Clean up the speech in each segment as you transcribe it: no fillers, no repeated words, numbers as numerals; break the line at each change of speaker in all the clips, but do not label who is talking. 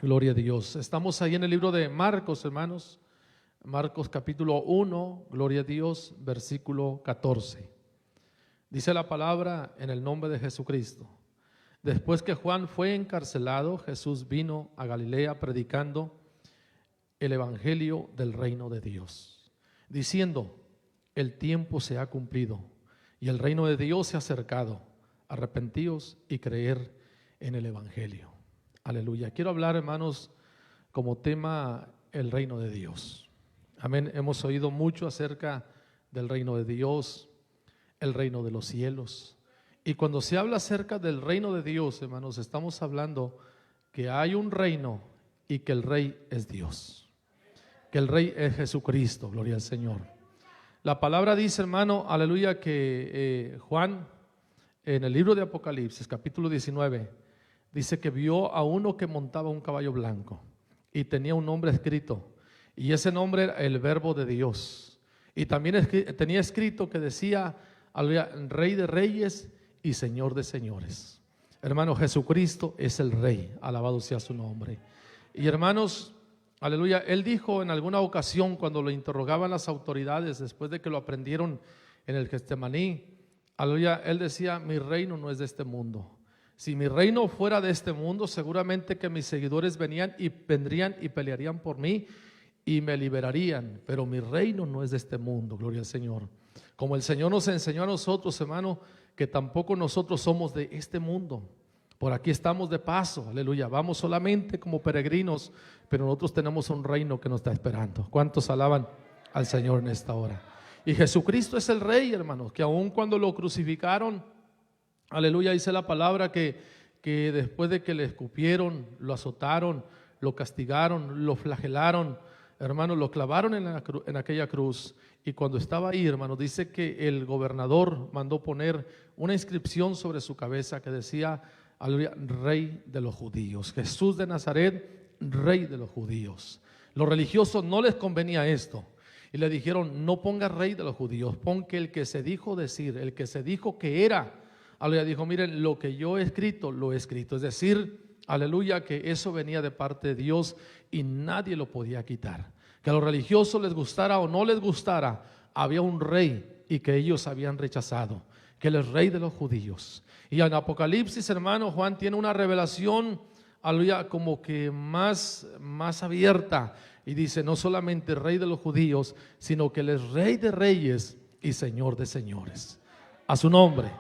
Gloria a Dios. Estamos ahí en el libro de Marcos, hermanos. Marcos capítulo 1, gloria a Dios, versículo 14. Dice la palabra en el nombre de Jesucristo. Después que Juan fue encarcelado, Jesús vino a Galilea predicando el evangelio del reino de Dios, diciendo: el tiempo se ha cumplido y el reino de Dios se ha acercado. Arrepentíos y creer en el evangelio. Aleluya. Quiero hablar, hermanos, como tema el reino de Dios. Amén. Hemos oído mucho acerca del reino de Dios, el reino de los cielos. Y cuando se habla acerca del reino de Dios, hermanos, estamos hablando que hay un reino y que el rey es Dios, que el rey es Jesucristo. Gloria al Señor. La palabra dice, hermano, aleluya, que Juan en el libro de Apocalipsis, capítulo 19, dice que vio a uno que montaba un caballo blanco y tenía un nombre escrito, y ese nombre era el Verbo de Dios. Y también tenía escrito que decía, aleluya, Rey de Reyes y Señor de Señores. Hermano, Jesucristo es el Rey, alabado sea su nombre. Y hermanos, aleluya, él dijo en alguna ocasión cuando lo interrogaban las autoridades después de que lo aprendieron en el Getsemaní, aleluya, él decía: mi reino no es de este mundo. Si mi reino fuera de este mundo, seguramente que mis seguidores vendrían y pelearían por mí y me liberarían, pero mi reino no es de este mundo. Gloria al Señor. Como el Señor nos enseñó a nosotros, hermano, que tampoco nosotros somos de este mundo. Por aquí estamos de paso, aleluya, vamos solamente como peregrinos, pero nosotros tenemos un reino que nos está esperando. ¿Cuántos alaban al Señor en esta hora? Y Jesucristo es el Rey, hermanos, que aun cuando lo crucificaron, aleluya, dice la palabra que después de que le escupieron, lo azotaron, lo castigaron, lo flagelaron, hermanos, lo clavaron en aquella cruz. Y cuando estaba ahí, hermanos, dice que el gobernador mandó poner una inscripción sobre su cabeza que decía, aleluya, Rey de los judíos. Jesús de Nazaret, Rey de los judíos. Los religiosos no les convenía esto y le dijeron: no ponga Rey de los judíos, pon que el que se dijo decir, el que se dijo que era. Aleluya, dijo: miren, lo que yo he escrito, lo he escrito. Es decir, aleluya, que eso venía de parte de Dios y nadie lo podía quitar. Que a los religiosos les gustara o no les gustara, había un rey y que ellos habían rechazado, que él es Rey de los judíos. Y en Apocalipsis, hermano, Juan tiene una revelación, aleluya, como que más abierta. Y dice, no solamente Rey de los judíos, sino que él es Rey de reyes y Señor de señores. A su nombre.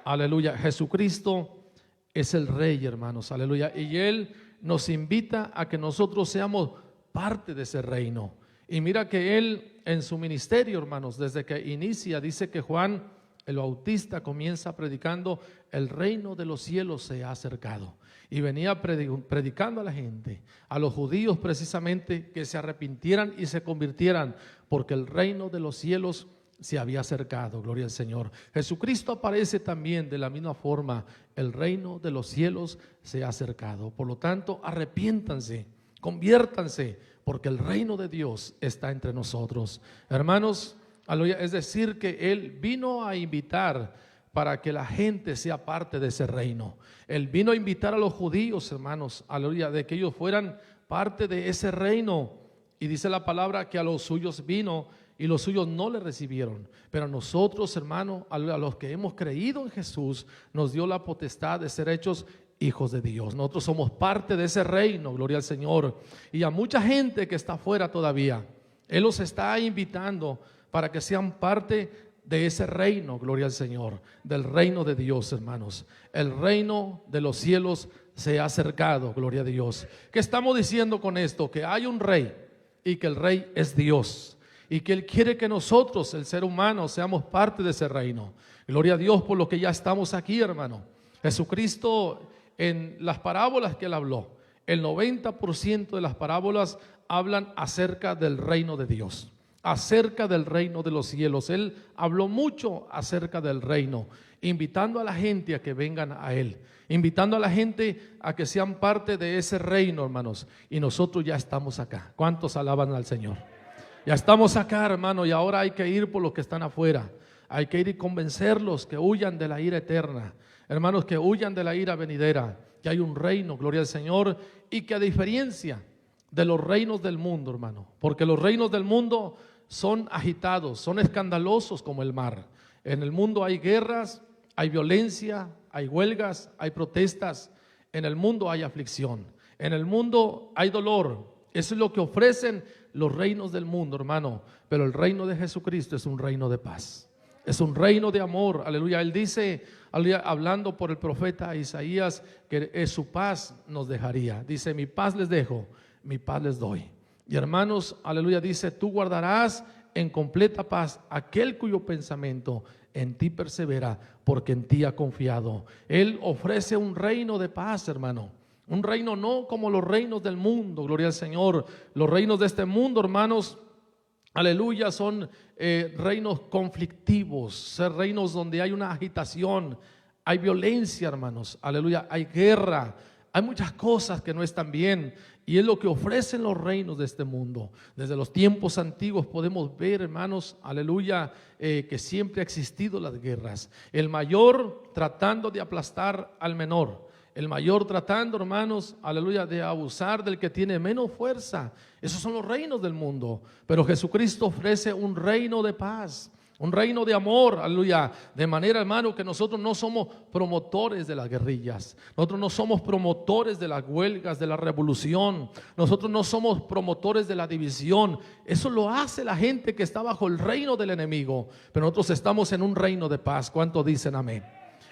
Aleluya, Jesucristo es el Rey, hermanos, aleluya. Y Él nos invita a que nosotros seamos parte de ese reino. Y mira que Él en su ministerio, hermanos, desde que inicia, dice que Juan el Bautista comienza predicando: el reino de los cielos se ha acercado. Y venía predicando a la gente, a los judíos precisamente, que se arrepintieran y se convirtieran, porque el reino de los cielos se había acercado. Gloria al Señor. Jesucristo aparece también de la misma forma: el reino de los cielos se ha acercado. Por lo tanto, arrepiéntanse, conviértanse, porque el reino de Dios está entre nosotros. Hermanos, aleluya, es decir que Él vino a invitar para que la gente sea parte de ese reino. Él vino a invitar a los judíos, hermanos, aleluya, de que ellos fueran parte de ese reino. Y dice la palabra que a los suyos vino y los suyos no le recibieron, pero a nosotros, hermano, a los que hemos creído en Jesús, nos dio la potestad de ser hechos hijos de Dios. Nosotros somos parte de ese reino, gloria al Señor. Y a mucha gente que está afuera todavía, Él los está invitando para que sean parte de ese reino, gloria al Señor, del reino de Dios, hermanos. El reino de los cielos se ha acercado, gloria a Dios. ¿Qué estamos diciendo con esto? Que hay un rey y que el rey es Dios. Y que Él quiere que nosotros, el ser humano, seamos parte de ese reino. Gloria a Dios por lo que ya estamos aquí, hermano. Jesucristo, en las parábolas que Él habló, el 90% de las parábolas hablan acerca del reino de Dios, acerca del reino de los cielos. Él habló mucho acerca del reino, invitando a la gente a que vengan a Él, invitando a la gente a que sean parte de ese reino, hermanos. Y nosotros ya estamos acá. ¿Cuántos alaban al Señor? Ya estamos acá, hermano, y ahora hay que ir por los que están afuera. Hay que ir y convencerlos que huyan de la ira eterna. Hermanos, que huyan de la ira venidera. que hay un reino, gloria al Señor, y que a diferencia de los reinos del mundo, hermano, porque los reinos del mundo son agitados, son escandalosos como el mar. En el mundo hay guerras, hay violencia, hay huelgas, hay protestas. En el mundo hay aflicción. En el mundo hay dolor. Eso es lo que ofrecen los reinos del mundo, hermano. Pero el reino de Jesucristo es un reino de paz. Es un reino de amor, aleluya. Él dice, aleluya, hablando por el profeta Isaías, que su paz nos dejaría. Dice, mi paz les dejo, mi paz les doy. Y hermanos, aleluya, dice, tú guardarás en completa paz aquel cuyo pensamiento en ti persevera, porque en ti ha confiado. Él ofrece un reino de paz, hermano. Un reino no como los reinos del mundo, gloria al Señor. Los reinos de este mundo, hermanos, aleluya, son reinos conflictivos, reinos donde hay una agitación, hay violencia, hermanos, aleluya, hay guerra, hay muchas cosas que no están bien. Y es lo que ofrecen los reinos de este mundo. Desde los tiempos antiguos podemos ver, hermanos, aleluya, que siempre ha existido las guerras. El mayor tratando de aplastar al menor. El mayor tratando, hermanos, aleluya, de abusar del que tiene menos fuerza. Esos son los reinos del mundo. Pero Jesucristo ofrece un reino de paz, un reino de amor, aleluya. De manera, hermano, que nosotros no somos promotores de las guerrillas. Nosotros no somos promotores de las huelgas, de la revolución. Nosotros no somos promotores de la división. Eso lo hace la gente que está bajo el reino del enemigo. Pero nosotros estamos en un reino de paz. ¿Cuántos dicen amén?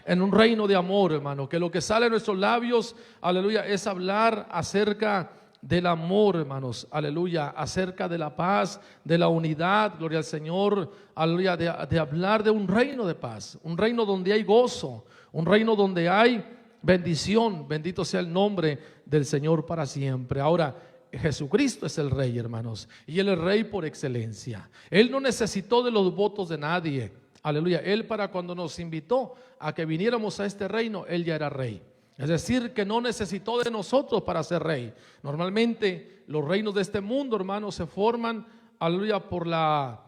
En un reino de amor, hermano, que lo que sale de nuestros labios, aleluya, es hablar acerca del amor, hermanos, aleluya, acerca de la paz, de la unidad, gloria al Señor, aleluya, de hablar de un reino de paz, un reino donde hay gozo, un reino donde hay bendición. Bendito sea el nombre del Señor para siempre. Ahora, Jesucristo es el Rey, hermanos, y Él es Rey por excelencia. Él no necesitó de los votos de nadie. Aleluya, Él para cuando nos invitó a que viniéramos a este reino, Él ya era rey. Es decir, que no necesitó de nosotros para ser rey. Normalmente los reinos de este mundo, hermanos, se forman, aleluya, por la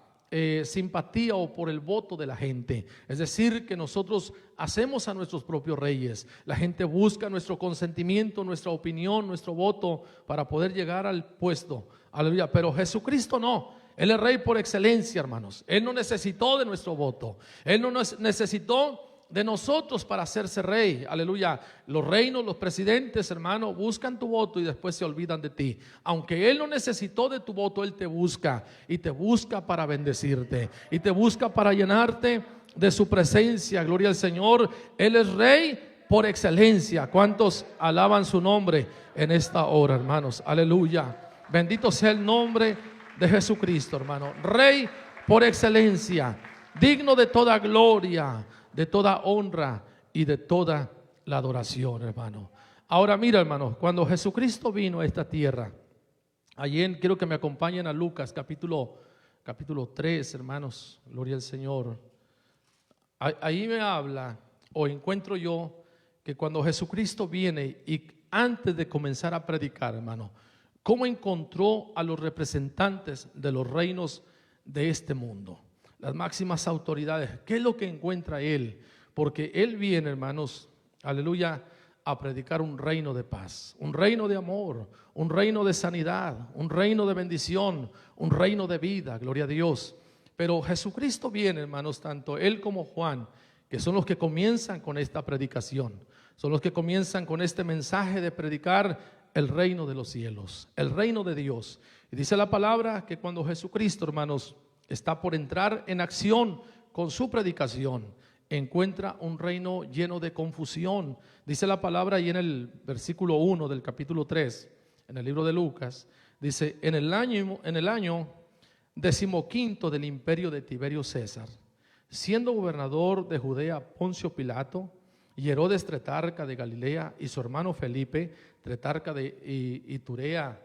simpatía o por el voto de la gente. Es decir, que nosotros hacemos a nuestros propios reyes. La gente busca nuestro consentimiento, nuestra opinión, nuestro voto para poder llegar al puesto. Aleluya, pero Jesucristo no. Él es Rey por excelencia, hermanos. Él no necesitó de nuestro voto. Él no necesitó de nosotros para hacerse rey. Aleluya. Los reinos, los presidentes, hermano, buscan tu voto y después se olvidan de ti. Aunque Él no necesitó de tu voto, Él te busca. Y te busca para bendecirte. Y te busca para llenarte de su presencia. Gloria al Señor. Él es Rey por excelencia. ¿Cuántos alaban su nombre en esta hora, hermanos? Aleluya. Bendito sea el nombre de Jesucristo, hermano. Rey por excelencia, digno de toda gloria, de toda honra y de toda la adoración, hermano. Ahora mira, hermano, cuando Jesucristo vino a esta tierra, allí quiero que me acompañen a Lucas capítulo 3, hermanos, gloria al Señor. Ahí me habla o encuentro yo que cuando Jesucristo viene y antes de comenzar a predicar, hermano, cómo encontró a los representantes de los reinos de este mundo, las máximas autoridades. ¿Qué es lo que encuentra Él? Porque Él viene, hermanos, aleluya, a predicar un reino de paz, un reino de amor, un reino de sanidad, un reino de bendición, un reino de vida, gloria a Dios. Pero Jesucristo viene, hermanos, tanto Él como Juan, que son los que comienzan con esta predicación, son los que comienzan con este mensaje de predicar el reino de los cielos, el reino de Dios. Y dice la palabra que cuando Jesucristo, hermanos, está por entrar en acción con su predicación, encuentra un reino lleno de confusión. Dice la palabra y en el versículo 1 del capítulo 3, en el libro de Lucas, dice, en el año 15 del imperio de Tiberio César, siendo gobernador de Judea Poncio Pilato, y Herodes tetrarca de Galilea, y su hermano Felipe, tetrarca de Iturea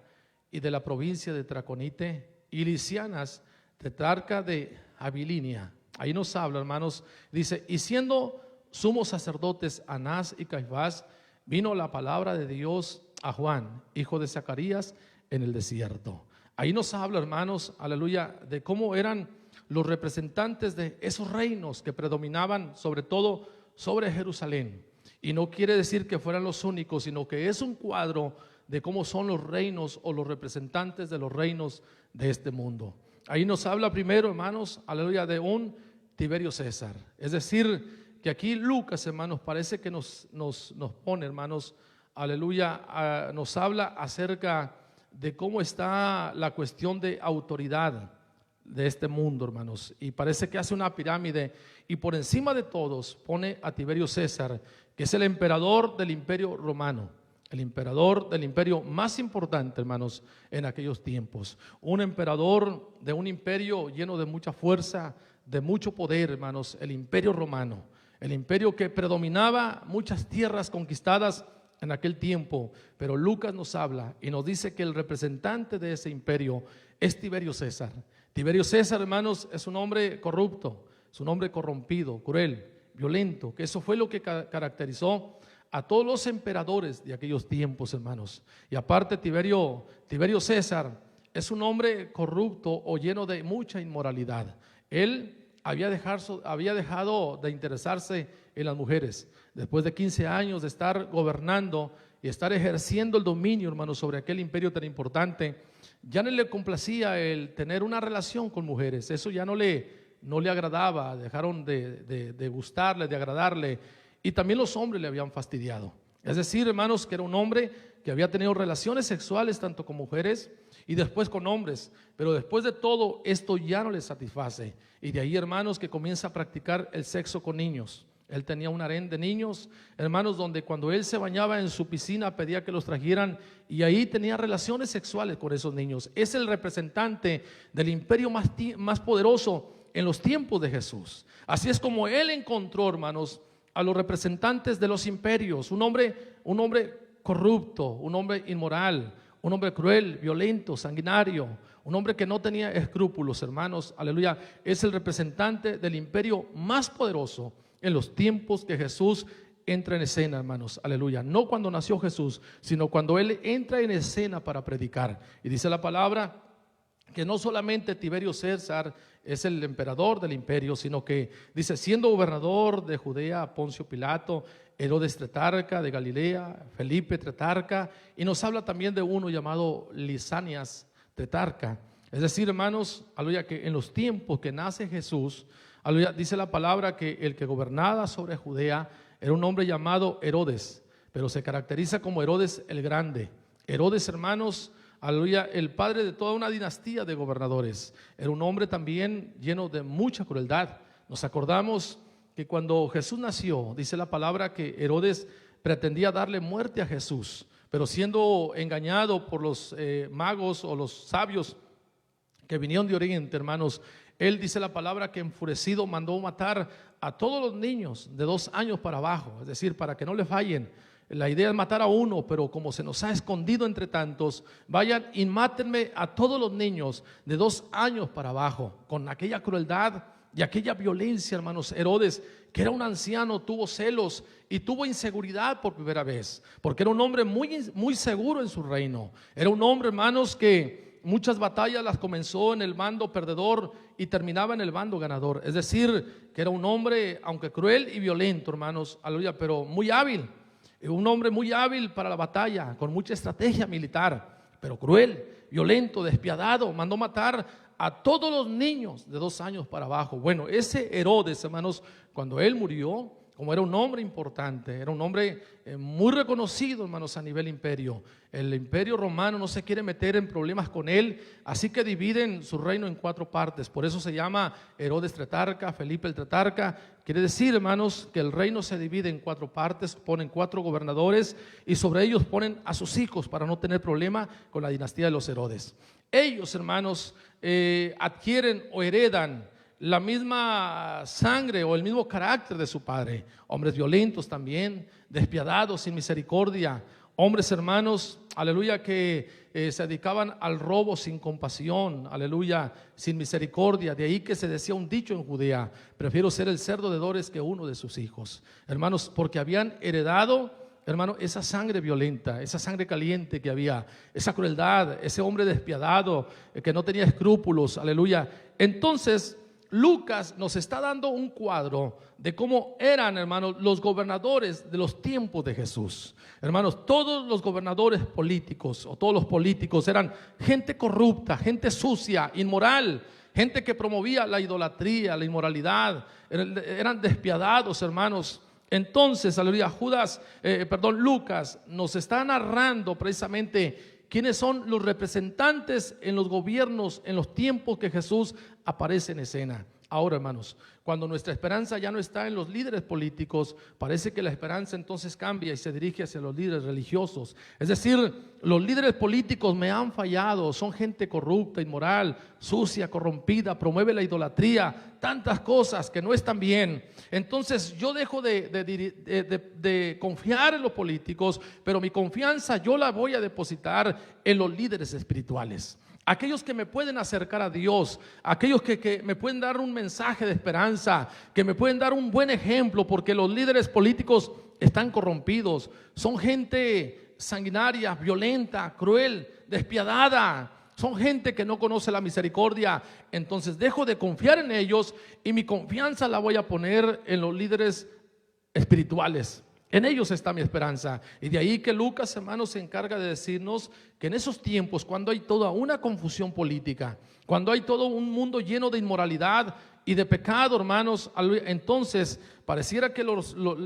y de la provincia de Traconite, y Lisianas, tetrarca de Abilinia. Ahí nos habla, hermanos, dice, y siendo sumos sacerdotes Anás y Caifás, vino la palabra de Dios a Juan, hijo de Zacarías, en el desierto. Ahí nos habla, hermanos, aleluya, de cómo eran los representantes de esos reinos que predominaban sobre todo sobre Jerusalén. Y no quiere decir que fueran los únicos, sino que es un cuadro de cómo son los reinos o los representantes de los reinos de este mundo. Ahí nos habla primero, hermanos, aleluya, de un Tiberio César. Es decir, que aquí Lucas, hermanos, parece que nos pone, hermanos, aleluya, nos habla acerca de cómo está la cuestión de autoridad de este mundo, hermanos. Y parece que hace una pirámide y por encima de todos pone a Tiberio César, que es el emperador del imperio romano. El emperador del imperio más importante, hermanos, en aquellos tiempos. Un emperador de un imperio lleno de mucha fuerza, de mucho poder, hermanos, el imperio romano. El imperio que predominaba muchas tierras conquistadas en aquel tiempo. Pero Lucas nos habla y nos dice que el representante de ese imperio es Tiberio César. Tiberio César, hermanos, es un hombre corrupto, es un hombre corrompido, cruel, violento, que eso fue lo que caracterizó a todos los emperadores de aquellos tiempos, hermanos. Y aparte Tiberio César es un hombre corrupto o lleno de mucha inmoralidad. Él había dejado de interesarse en las mujeres. Después de 15 años de estar gobernando y estar ejerciendo el dominio, hermanos, sobre aquel imperio tan importante, ya no le complacía el tener una relación con mujeres. Eso ya no le agradaba, dejaron de gustarle, de agradarle. Y también los hombres le habían fastidiado. Es decir, hermanos, que era un hombre que había tenido relaciones sexuales tanto con mujeres y después con hombres. Pero después de todo, esto ya no le satisface. Y de ahí, hermanos, que comienza a practicar el sexo con niños. Él tenía un harén de niños, hermanos, donde cuando él se bañaba en su piscina pedía que los trajeran y ahí tenía relaciones sexuales con esos niños. Es el representante del imperio más poderoso en los tiempos de Jesús. Así es como él encontró, hermanos, a los representantes de los imperios, un hombre corrupto, un hombre inmoral, un hombre cruel, violento, sanguinario, un hombre que no tenía escrúpulos, hermanos, aleluya. Es el representante del imperio más poderoso en los tiempos que Jesús entra en escena, hermanos, aleluya. No cuando nació Jesús, sino cuando Él entra en escena para predicar. Y dice la palabra que no solamente Tiberio César es el emperador del imperio, sino que dice, siendo gobernador de Judea, Poncio Pilato, Herodes tetrarca de Galilea, Felipe tetrarca, y nos habla también de uno llamado Lisanias tetrarca. Es decir, hermanos, aleluya, que en los tiempos que nace Jesús, aleluya, dice la palabra que el que gobernaba sobre Judea era un hombre llamado Herodes, pero se caracteriza como Herodes el Grande. Herodes, hermanos, aleluya, el padre de toda una dinastía de gobernadores. Era un hombre también lleno de mucha crueldad. Nos acordamos que cuando Jesús nació, dice la palabra que Herodes pretendía darle muerte a Jesús, pero siendo engañado por los magos o los sabios que vinieron de Oriente, hermanos, él dice la palabra que enfurecido mandó matar a todos los niños de 2 años para abajo, es decir, para que no le fallen. La idea es matar a uno, pero como se nos ha escondido entre tantos, vayan y mátenme a todos los niños de 2 años para abajo. Con aquella crueldad y aquella violencia, hermanos, Herodes, que era un anciano, tuvo celos y tuvo inseguridad por primera vez, porque era un hombre muy seguro en su reino. Era un hombre, hermanos, que muchas batallas las comenzó en el bando perdedor y terminaba en el bando ganador. Es decir, que era un hombre, aunque cruel y violento, hermanos, aleluya, pero muy hábil. Un hombre muy hábil para la batalla, con mucha estrategia militar, pero cruel, violento, despiadado. Mandó matar a todos los niños de 2 años para abajo. Bueno, ese Herodes, hermanos, cuando él murió, como era un hombre importante, era un hombre muy reconocido, hermanos, a nivel imperio. El imperio romano no se quiere meter en problemas con él, así que dividen su reino en 4 partes. Por eso se llama Herodes tetrarca, Felipe el tetrarca. Quiere decir, hermanos, que el reino se divide en 4 partes, ponen 4 gobernadores y sobre ellos ponen a sus hijos para no tener problema con la dinastía de los Herodes. Ellos, hermanos, adquieren o heredan la misma sangre o el mismo carácter de su padre. Hombres violentos también, despiadados, sin misericordia. Hombres, hermanos, aleluya, que se dedicaban al robo sin compasión, aleluya, sin misericordia. De ahí que se decía un dicho en Judea: prefiero ser el cerdo de Dores que uno de sus hijos. Hermanos, porque habían heredado, hermano, esa sangre violenta, esa sangre caliente que había, esa crueldad, ese hombre despiadado que no tenía escrúpulos, aleluya. Entonces Lucas nos está dando un cuadro de cómo eran, hermanos, los gobernadores de los tiempos de Jesús. Hermanos, todos los gobernadores políticos o todos los políticos eran gente corrupta, gente sucia, inmoral, gente que promovía la idolatría, la inmoralidad, eran despiadados, hermanos. Entonces, aleluya, Lucas nos está narrando precisamente quiénes son los representantes en los gobiernos, en los tiempos que Jesús aparece en escena. Ahora, hermanos, cuando nuestra esperanza ya no está en los líderes políticos, parece que la esperanza entonces cambia y se dirige hacia los líderes religiosos. Es decir, los líderes políticos me han fallado, son gente corrupta, inmoral, sucia, corrompida, promueve la idolatría, tantas cosas que no están bien. Entonces yo dejo de confiar en los políticos, pero mi confianza yo la voy a depositar en los líderes espirituales. Aquellos que me pueden acercar a Dios, aquellos que me pueden dar un mensaje de esperanza, que me pueden dar un buen ejemplo, porque los líderes políticos están corrompidos, son gente sanguinaria, violenta, cruel, despiadada, son gente que no conoce la misericordia. Entonces dejo de confiar en ellos y mi confianza la voy a poner en los líderes espirituales. En ellos está mi esperanza. Y de ahí que Lucas, hermanos, se encarga de decirnos que en esos tiempos, cuando hay toda una confusión política, cuando hay todo un mundo lleno de inmoralidad y de pecado, hermanos, entonces pareciera que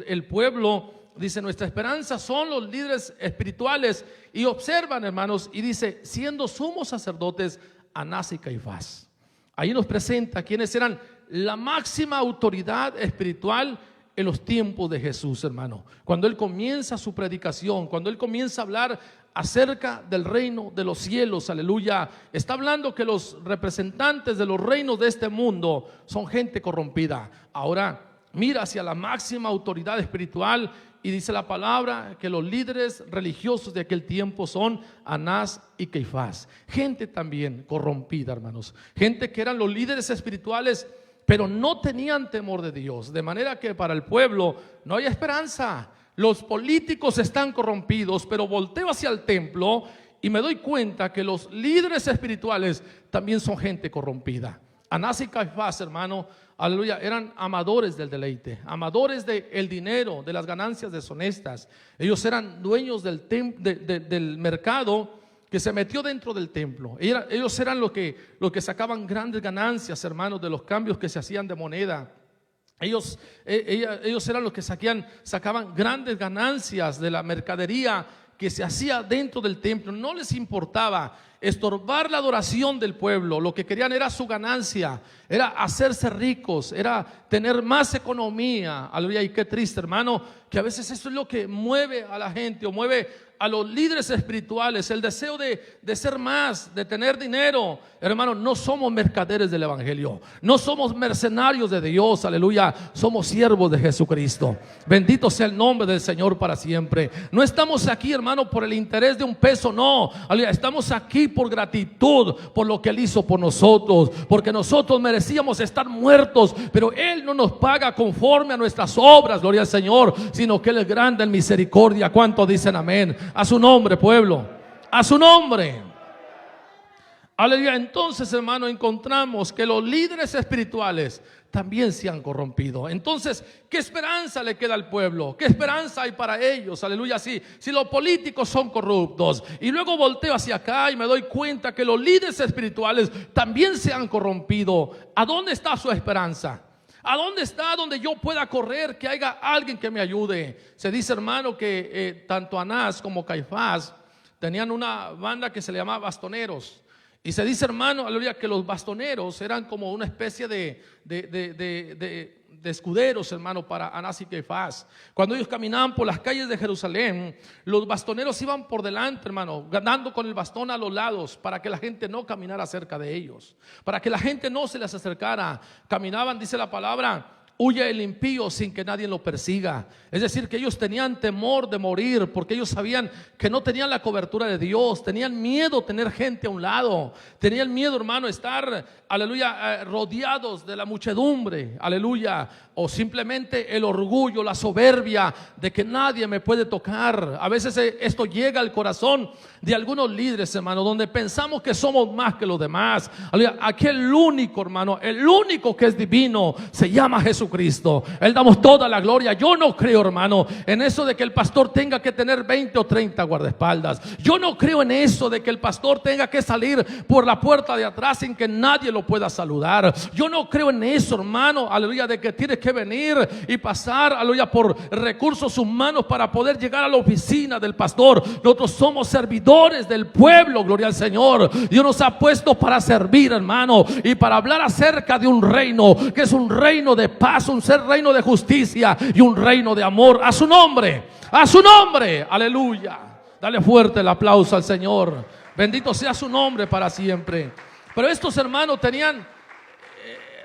el pueblo, dice, nuestra esperanza son los líderes espirituales. Y observan, hermanos, y dice, siendo sumos sacerdotes Anás y Caifás. Ahí nos presenta quienes eran la máxima autoridad espiritual en los tiempos de Jesús, hermano. Cuando Él comienza su predicación, cuando Él comienza a hablar acerca del reino de los cielos, aleluya, está hablando que los representantes de los reinos de este mundo son gente corrompida. Ahora mira hacia la máxima autoridad espiritual y dice la palabra que los líderes religiosos de aquel tiempo son Anás y Caifás. Gente también corrompida, hermanos. Gente que eran los líderes espirituales, pero no tenían temor de Dios, de manera que para el pueblo no hay esperanza. Los políticos están corrompidos, pero volteo hacia el templo y me doy cuenta que los líderes espirituales también son gente corrompida. Anás y Caifás, hermano, aleluya, eran amadores del deleite, amadores del dinero, de las ganancias deshonestas. Ellos eran dueños del mercado que se metió dentro del templo. Ellos eran los que sacaban grandes ganancias, hermanos, de los cambios que se hacían de moneda. Ellos eran los que sacaban grandes ganancias de la mercadería que se hacía dentro del templo. No les importaba estorbar la adoración del pueblo. Lo que querían era su ganancia, era hacerse ricos, era tener más economía. Aleluya. Y qué triste, hermano, que a veces eso es lo que mueve a la gente o mueve a los líderes espirituales, el deseo de ser más, de tener dinero. Hermano, no somos mercaderes del evangelio, no somos mercenarios de Dios, aleluya, somos siervos de Jesucristo. Bendito sea el nombre del Señor para siempre. No estamos aquí, hermano, por el interés de un peso, no, aleluya, estamos aquí por gratitud, por lo que Él hizo por nosotros, porque nosotros merecíamos estar muertos, pero Él no nos paga conforme a nuestras obras, gloria al Señor, sino que Él es grande en misericordia. ¿Cuántos dicen amén? A su nombre, pueblo, a su nombre. Aleluya. Entonces, hermano, encontramos que los líderes espirituales también se han corrompido. Entonces, ¿qué esperanza le queda al pueblo? ¿Qué esperanza hay para ellos? Aleluya. Si los políticos son corruptos, y luego volteo hacia acá y me doy cuenta que los líderes espirituales también se han corrompido, ¿a dónde está su esperanza? ¿A dónde está donde yo pueda correr, que haya alguien que me ayude? Se dice, hermano, que tanto Anás como Caifás tenían una banda que se le llamaba bastoneros. Y se dice, hermano, aleluya, que los bastoneros eran como una especie de escuderos, hermano, para Anás y Caifás. Cuando ellos caminaban por las calles de Jerusalén, los bastoneros iban por delante, hermano, dando con el bastón a los lados para que la gente no caminara cerca de ellos, para que la gente no se les acercara. Caminaban, dice la palabra, huye el impío sin que nadie lo persiga. Es decir, que ellos tenían temor de morir porque ellos sabían que no tenían la cobertura de Dios. Tenían miedo tener gente a un lado. Tenían miedo, hermano, estar, aleluya, rodeados de la muchedumbre, aleluya. O simplemente el orgullo, la soberbia de que nadie me puede tocar. A veces esto llega al corazón de algunos líderes, hermano, donde pensamos que somos más que los demás. Aleluya. Aquel único, hermano, el único que es divino se llama Jesucristo. Él damos toda la gloria. Yo no creo, hermano, en eso de que el pastor tenga que tener 20 o 30 guardaespaldas. Yo no creo en eso de que el pastor tenga que salir por la puerta de atrás sin que nadie lo pueda saludar. Yo no creo en eso, hermano, aleluya, de que tienes que venir y pasar, aleluya, por recursos humanos para poder llegar a la oficina del pastor. Nosotros somos servidores del pueblo, gloria al Señor. Dios nos ha puesto para servir, hermano, y para hablar acerca de un reino que es un reino de paz, un reino de justicia y un reino de amor. A su nombre, aleluya. Dale fuerte el aplauso al Señor. Bendito sea su nombre para siempre. Pero estos hermanos tenían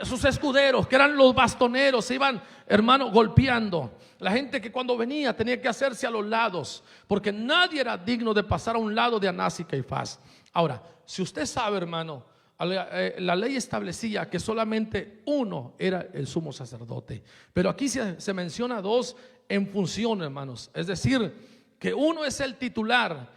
sus escuderos, que eran los bastoneros. Se iban, hermano, golpeando. La gente que cuando venía tenía que hacerse a los lados, porque nadie era digno de pasar a un lado de Anás y Caifás. Ahora, si usted sabe, hermano, la ley establecía que solamente uno era el sumo sacerdote, pero aquí se menciona dos en función, hermanos. Es decir, que uno es el titular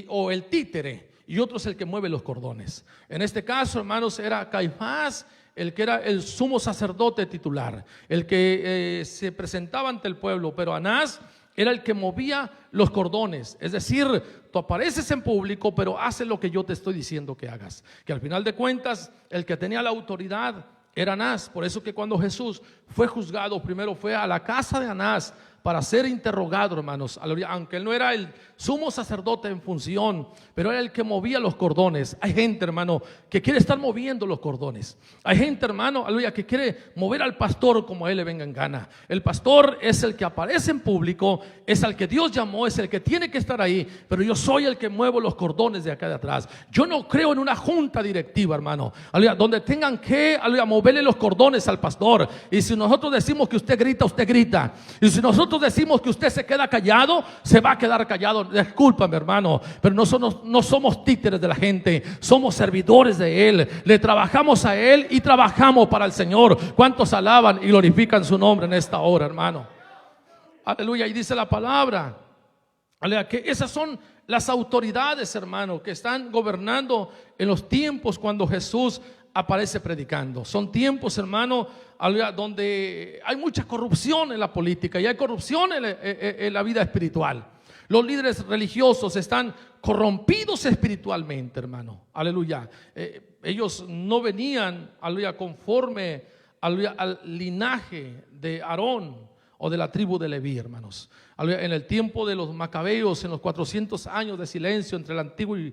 o el títere, y otro es el que mueve los cordones. En este caso, hermanos, era Caifás el que era el sumo sacerdote titular, el que se presentaba ante el pueblo, pero Anás era el que movía los cordones. Es decir, tú apareces en público, pero haces lo que yo te estoy diciendo que hagas. Que al final de cuentas, el que tenía la autoridad era Anás. Por eso que cuando Jesús fue juzgado, primero fue a la casa de Anás para ser interrogado, hermanos, aunque él no era el sumo sacerdote en función, pero era el que movía los cordones. Hay gente, hermano, que quiere estar moviendo los cordones. Hay gente, hermano, aleluya, que quiere mover al pastor como a él le venga en gana. El pastor es el que aparece en público, es al que Dios llamó, es el que tiene que estar ahí, pero yo soy el que muevo los cordones de acá de atrás. Yo no creo en una junta directiva, hermano, aleluya, donde tengan que, aleluya, moverle los cordones al pastor. Y si nosotros decimos que usted grita. Y si nosotros decimos que usted se queda callado, se va a quedar callado. Discúlpame, hermano, pero no somos títeres de la gente, somos servidores de Él. Le trabajamos a Él y trabajamos para el Señor. ¿Cuántos alaban y glorifican su nombre en esta hora, hermano? Aleluya. Y dice la palabra, aleluya, que esas son las autoridades, hermano, que están gobernando en los tiempos cuando Jesús aparece predicando. Son tiempos, hermano, donde hay mucha corrupción en la política y hay corrupción en la vida espiritual. Los líderes religiosos están corrompidos espiritualmente, hermano. Aleluya. Ellos no venían, aleluya, conforme, aleluya, al linaje de Aarón o de la tribu de Leví, hermanos. En el tiempo de los macabeos, en los 400 años de silencio entre el antiguo y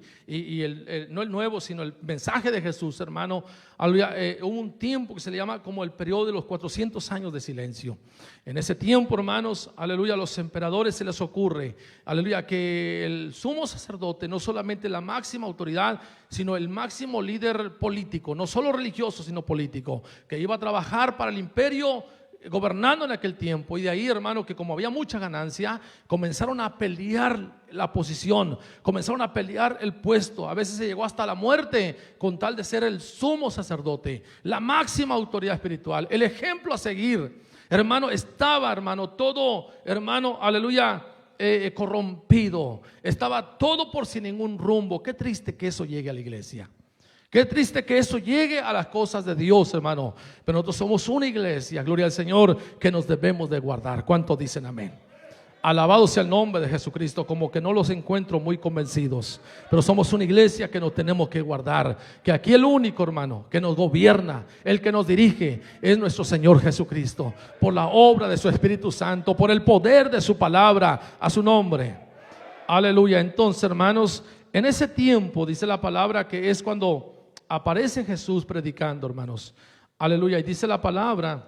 no el nuevo, sino el mensaje de Jesús, hermano, hubo un tiempo que se le llama como el periodo de los 400 años de silencio. En ese tiempo, hermanos, aleluya, a los emperadores se les ocurre, aleluya, que el sumo sacerdote, no solamente la máxima autoridad, sino el máximo líder político, no solo religioso, sino político, que iba a trabajar para el imperio gobernando en aquel tiempo. Y de ahí, hermano, que como había mucha ganancia, comenzaron a pelear la posición, comenzaron a pelear el puesto. A veces se llegó hasta la muerte con tal de ser el sumo sacerdote, la máxima autoridad espiritual, el ejemplo a seguir. Hermano, estaba, hermano, todo, hermano, aleluya, corrompido. Estaba todo por sin ningún rumbo. Qué triste que eso llegue a la iglesia. Qué triste que eso llegue a las cosas de Dios, hermano. Pero nosotros somos una iglesia, gloria al Señor, que nos debemos de guardar. ¿Cuántos dicen amén? Alabado sea el nombre de Jesucristo. Como que no los encuentro muy convencidos, pero somos una iglesia que nos tenemos que guardar. Que aquí el único, hermano, que nos gobierna, el que nos dirige, es nuestro Señor Jesucristo. Por la obra de su Espíritu Santo, por el poder de su palabra, a su nombre. Aleluya. Entonces, hermanos, en ese tiempo dice la palabra que es cuando aparece Jesús predicando, hermanos. Aleluya. Y dice la palabra,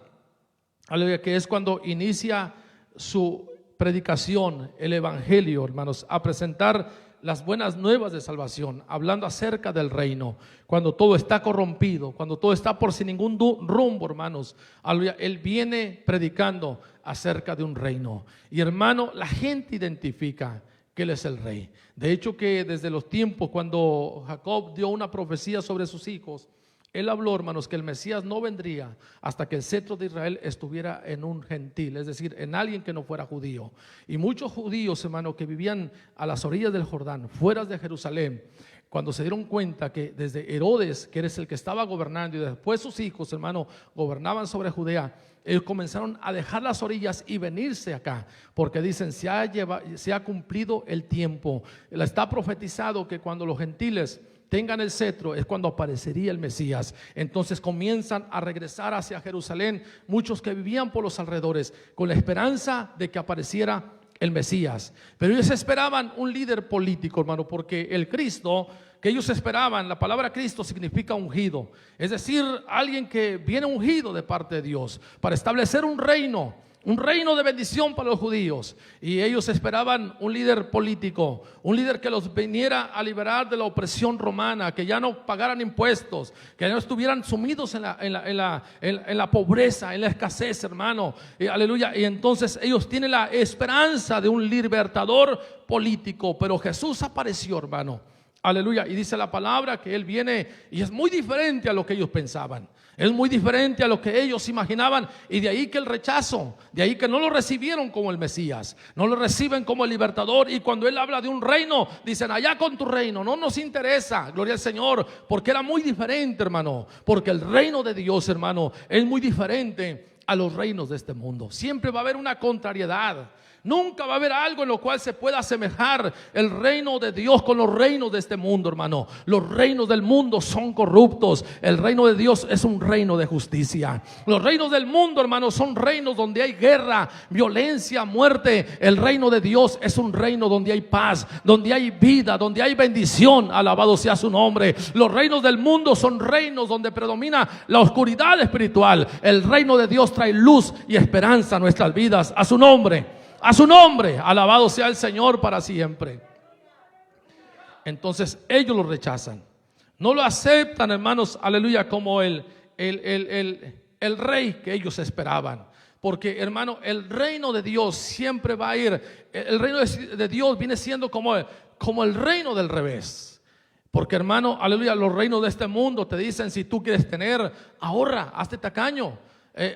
aleluya, que es cuando inicia su predicación, el evangelio, hermanos, a presentar las buenas nuevas de salvación, hablando acerca del reino, cuando todo está corrompido, cuando todo está por sin ningún rumbo, hermanos, aleluya, Él viene predicando acerca de un reino. Y hermano, la gente identifica que Él es el rey. De hecho, que desde los tiempos cuando Jacob dio una profecía sobre sus hijos, él habló, hermanos, que el Mesías no vendría hasta que el cetro de Israel estuviera en un gentil, es decir, en alguien que no fuera judío. Y muchos judíos, hermanos, que vivían a las orillas del Jordán, fuera de Jerusalén, cuando se dieron cuenta que desde Herodes, que es el que estaba gobernando, y después sus hijos, hermanos, gobernaban sobre Judea, ellos comenzaron a dejar las orillas y venirse acá, porque dicen, se ha cumplido el tiempo. Está profetizado que cuando los gentiles tengan el cetro es cuando aparecería el Mesías. Entonces comienzan a regresar hacia Jerusalén muchos que vivían por los alrededores con la esperanza de que apareciera el Mesías. Pero ellos esperaban un líder político, hermano, porque el Cristo que ellos esperaban, la palabra Cristo significa ungido, es decir, alguien que viene ungido de parte de Dios para establecer un reino de bendición para los judíos. Y ellos esperaban un líder político, un líder que los viniera a liberar de la opresión romana, que ya no pagaran impuestos, que no estuvieran sumidos en la pobreza, en la escasez, hermano. Aleluya. Y entonces ellos tienen la esperanza de un libertador político. Pero Jesús apareció, hermano. Aleluya. Y dice la palabra que Él viene y es muy diferente a lo que ellos pensaban. Es muy diferente a lo que ellos imaginaban, y de ahí que el rechazo, de ahí que no lo recibieron como el Mesías, no lo reciben como el libertador. Y cuando Él habla de un reino, dicen, allá con tu reino, no nos interesa, gloria al Señor, porque era muy diferente, hermano, porque el reino de Dios, hermano, es muy diferente a los reinos de este mundo. Siempre va a haber una contrariedad. Nunca va a haber algo en lo cual se pueda asemejar el reino de Dios con los reinos de este mundo, hermano. Los reinos del mundo son corruptos. El reino de Dios es un reino de justicia. Los reinos del mundo, hermano, son reinos donde hay guerra, violencia, muerte. El reino de Dios es un reino donde hay paz, donde hay vida, donde hay bendición. Alabado sea su nombre. Los reinos del mundo son reinos donde predomina la oscuridad espiritual. El reino de Dios trae luz y esperanza a nuestras vidas. A su nombre. A su nombre, alabado sea el Señor para siempre. Entonces ellos lo rechazan, no lo aceptan, hermanos, aleluya, como el rey que ellos esperaban. Porque, hermano, el reino de Dios siempre va a ir, el reino de Dios viene siendo como el reino del revés. Porque, hermano, aleluya, los reinos de este mundo te dicen, si tú quieres tener, ahorra, hazte tacaño,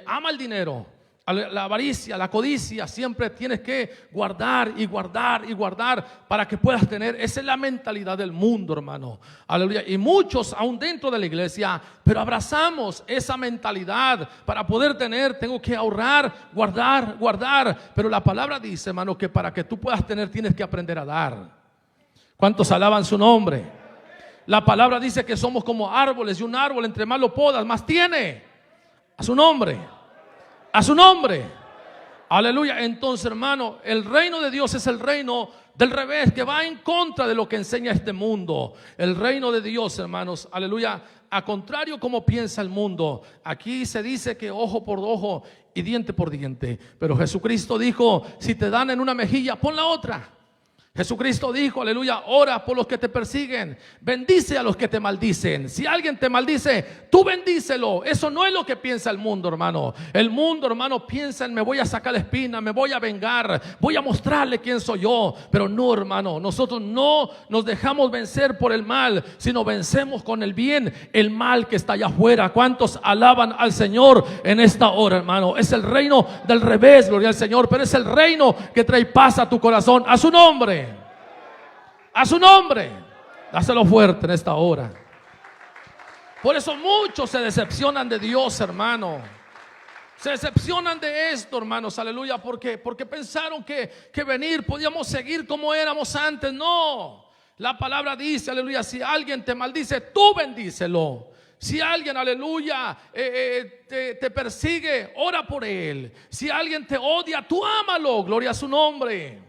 ama el dinero. La avaricia, la codicia, siempre tienes que guardar y guardar y guardar para que puedas tener. Esa es la mentalidad del mundo, hermano. Aleluya. Y muchos aún dentro de la iglesia, pero abrazamos esa mentalidad. Para poder tener, tengo que ahorrar, guardar, guardar. Pero la palabra dice, hermano, que para que tú puedas tener tienes que aprender a dar. ¿Cuántos alaban su nombre? La palabra dice que somos como árboles, y un árbol entre más lo podas, más tiene. A su nombre. A su nombre, aleluya. Entonces, hermano, el reino de Dios es el reino del revés, que va en contra de lo que enseña este mundo. El reino de Dios, hermanos, aleluya, a contrario como piensa el mundo. Aquí se dice que ojo por ojo y diente por diente, pero Jesucristo dijo, si te dan en una mejilla, pon la otra. Jesucristo dijo, aleluya, ora por los que te persiguen, bendice a los que te maldicen. Si alguien te maldice, tú bendícelo. Eso no es lo que piensa el mundo, hermano. El mundo, hermano, piensa en me voy a sacar la espina, me voy a vengar, voy a mostrarle quién soy yo. Pero no, hermano, nosotros no nos dejamos vencer por el mal, sino vencemos con el bien el mal que está allá afuera. ¿Cuántos alaban al Señor en esta hora, hermano? Es el reino del revés, gloria al Señor, pero es el reino que trae paz a tu corazón. A su nombre. A su nombre, dáselo fuerte en esta hora. Por eso muchos se decepcionan de Dios, hermano. Se decepcionan de esto, hermanos, aleluya, porque pensaron que venir podíamos seguir como éramos antes. No, la palabra dice, aleluya, si alguien te maldice, tú bendícelo. Si alguien, aleluya, te persigue, ora por él. Si alguien te odia, tú ámalo, gloria a su nombre.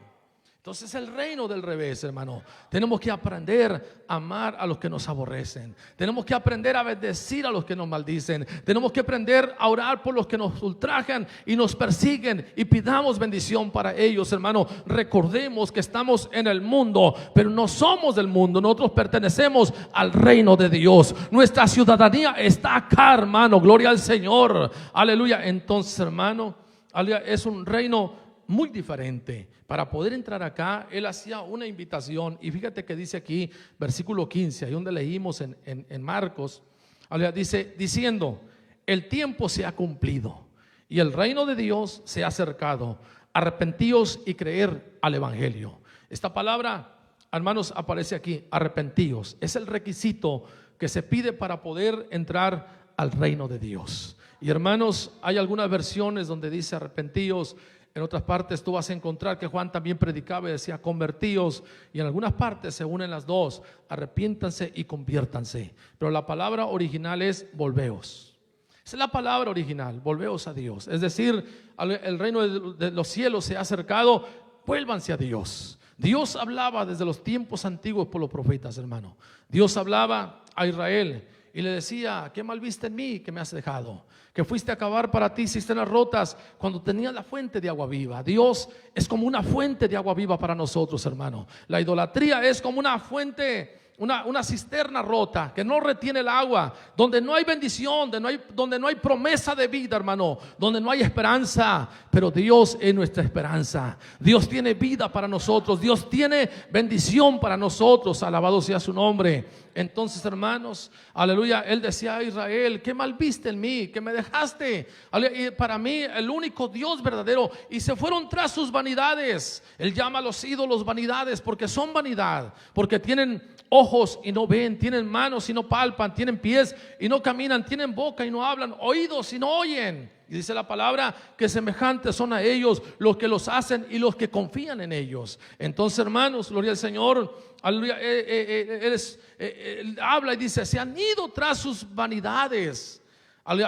Entonces el reino del revés, hermano. Tenemos que aprender a amar a los que nos aborrecen. Tenemos que aprender a bendecir a los que nos maldicen. Tenemos que aprender a orar por los que nos ultrajan y nos persiguen, y pidamos bendición para ellos, hermano. Recordemos que estamos en el mundo, pero no somos del mundo. Nosotros pertenecemos al reino de Dios. Nuestra ciudadanía está acá, hermano. Gloria al Señor. Aleluya. Entonces, hermano, aleluya, es un reino muy diferente. Para poder entrar acá, él hacía una invitación, y fíjate que dice aquí, versículo 15, ahí donde leímos en Marcos, dice, diciendo, el tiempo se ha cumplido y el reino de Dios se ha acercado, arrepentíos y creer al evangelio. Esta palabra, hermanos, aparece aquí, arrepentíos, es el requisito que se pide para poder entrar al reino de Dios. Y hermanos, hay algunas versiones donde dice arrepentíos. En otras partes tú vas a encontrar que Juan también predicaba y decía convertíos, y en algunas partes se unen las dos, arrepiéntanse y conviértanse. Pero la palabra original es volveos. Esa es la palabra original, volveos a Dios. Es decir, el reino de los cielos se ha acercado, vuélvanse a Dios. Dios hablaba desde los tiempos antiguos por los profetas, hermano. Dios hablaba a Israel y le decía, ¿qué mal viste en mí que me has dejado? Que fuiste a cavar para ti cisternas rotas cuando tenías la fuente de agua viva. Dios es como una fuente de agua viva para nosotros, hermano. La idolatría es como una fuente, una cisterna rota que no retiene el agua, donde no hay bendición, donde no hay promesa de vida, hermano, donde no hay esperanza. Pero Dios es nuestra esperanza. Dios tiene vida para nosotros. Dios tiene bendición para nosotros. Alabado sea su nombre. Entonces, hermanos, aleluya, él decía a Israel, ¿qué mal viste en mí? Que me dejaste, aleluya, y para mí el único Dios verdadero, y se fueron tras sus vanidades. Él llama a los ídolos vanidades porque son vanidad, porque tienen ojos y no ven, tienen manos y no palpan, tienen pies y no caminan, tienen boca y no hablan, oídos y no oyen. Y dice la palabra que semejantes son a ellos los que los hacen y los que confían en ellos. Entonces, hermanos, gloria al Señor, aleluya, él habla y dice, se han ido tras sus vanidades.